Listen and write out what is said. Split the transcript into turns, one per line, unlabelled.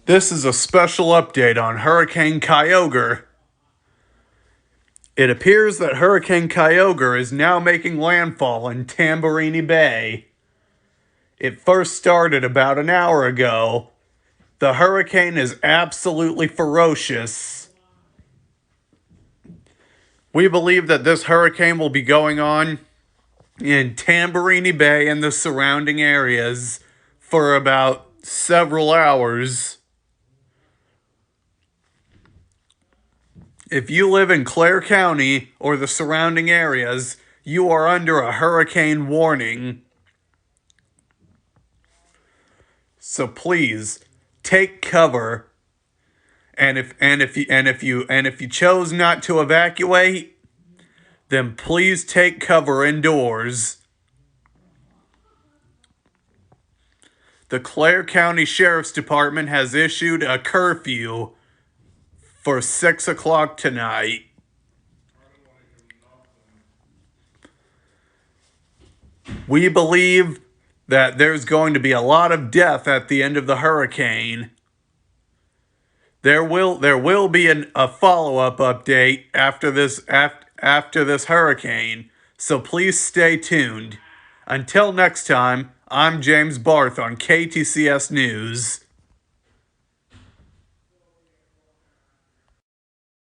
This is a special update on Hurricane Kaiogre. It appears that Hurricane Kaiogre is now making landfall in Tambarinie Bay. It first started about an hour ago. The hurricane is absolutely ferocious. We believe that this hurricane will be going on in Tambarinie Bay and the surrounding areas for about several hours. If you live in Clare County or the surrounding areas, you are under a hurricane warning. So please take cover. And if you chose not to evacuate, then please take cover indoors. The Clare County Sheriff's Department has issued a curfew for 6 o'clock tonight. We believe that there's going to be a lot of death at the end of the hurricane. There will be a follow-up update after this hurricane, so please stay tuned. Until next time, I'm James Barth on KTCS News.